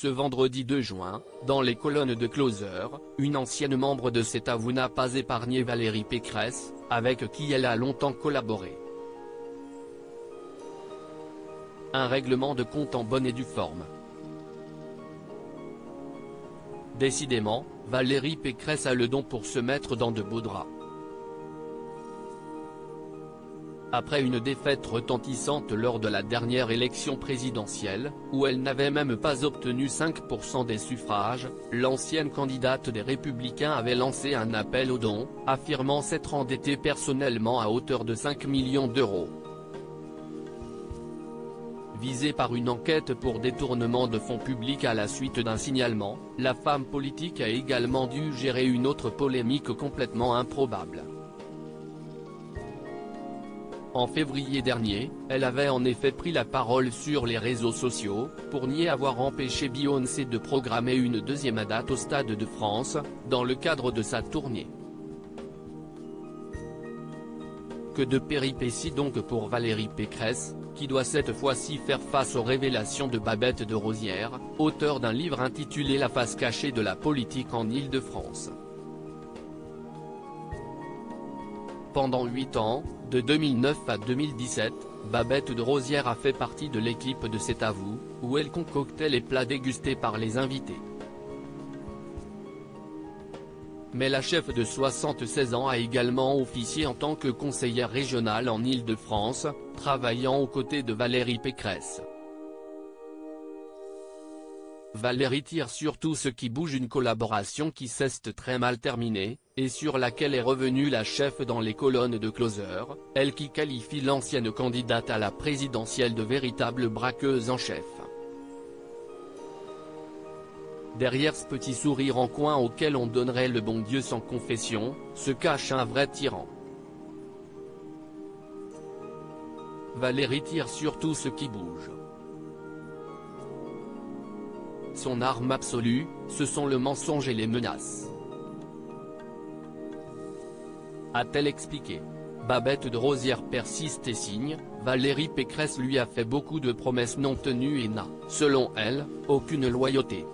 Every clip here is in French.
Ce vendredi 2 juin, dans les colonnes de Closer, une ancienne membre de cet avou n'a pas épargné Valérie Pécresse, avec qui elle a longtemps collaboré. Un règlement de compte en bonne et due forme. Décidément, Valérie Pécresse a le don pour se mettre dans de beaux draps. Après une défaite retentissante lors de la dernière élection présidentielle, où elle n'avait même pas obtenu 5% des suffrages, l'ancienne candidate des Républicains avait lancé un appel aux dons, affirmant s'être endettée personnellement à hauteur de 5 millions d'euros. Visée par une enquête pour détournement de fonds publics à la suite d'un signalement, la femme politique a également dû gérer une autre polémique complètement improbable. En février dernier, elle avait en effet pris la parole sur les réseaux sociaux, pour nier avoir empêché Beyoncé de programmer une deuxième date au Stade de France, dans le cadre de sa tournée. Que de péripéties donc pour Valérie Pécresse, qui doit cette fois-ci faire face aux révélations de Babette de Rosière, auteure d'un livre intitulé La face cachée de la politique en Île-de-France. Pendant 8 ans, de 2009 à 2017, Babette de Rosière a fait partie de l'équipe de cet avou, où elle concoctait les plats dégustés par les invités. Mais la chef de 76 ans a également officié en tant que conseillère régionale en Île-de-France, travaillant aux côtés de Valérie Pécresse. Valérie tire sur tout ce qui bouge, une collaboration qui s'est très mal terminée, et sur laquelle est revenue la chef dans les colonnes de Closer, elle qui qualifie l'ancienne candidate à la présidentielle de véritable braqueuse en chef. Derrière ce petit sourire en coin auquel on donnerait le bon Dieu sans confession, se cache un vrai tyran. Valérie tire sur tout ce qui bouge. Son arme absolue, ce sont le mensonge et les menaces. A-t-elle expliqué. Babette de Rosière persiste et signe, Valérie Pécresse lui a fait beaucoup de promesses non tenues et n'a, selon elle, aucune loyauté.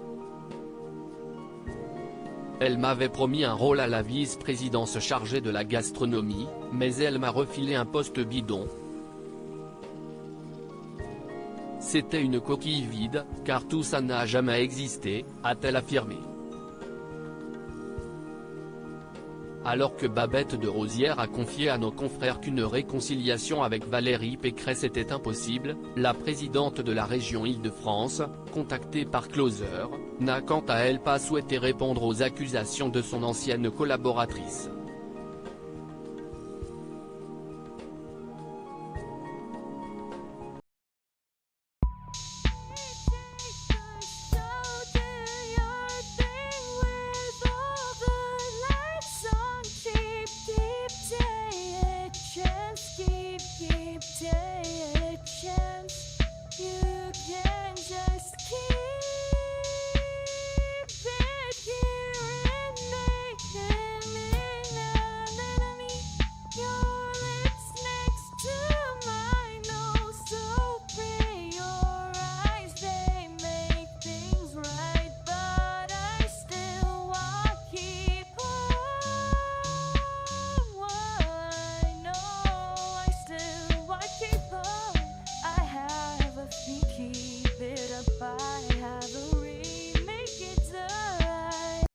Elle m'avait promis un rôle à la vice-présidence chargée de la gastronomie, mais elle m'a refilé un poste bidon. C'était une coquille vide, car tout ça n'a jamais existé, a-t-elle affirmé. Alors que Babette de Rosière a confié à nos confrères qu'une réconciliation avec Valérie Pécresse était impossible, la présidente de la région Île-de-France, contactée par Closer, n'a quant à elle pas souhaité répondre aux accusations de son ancienne collaboratrice.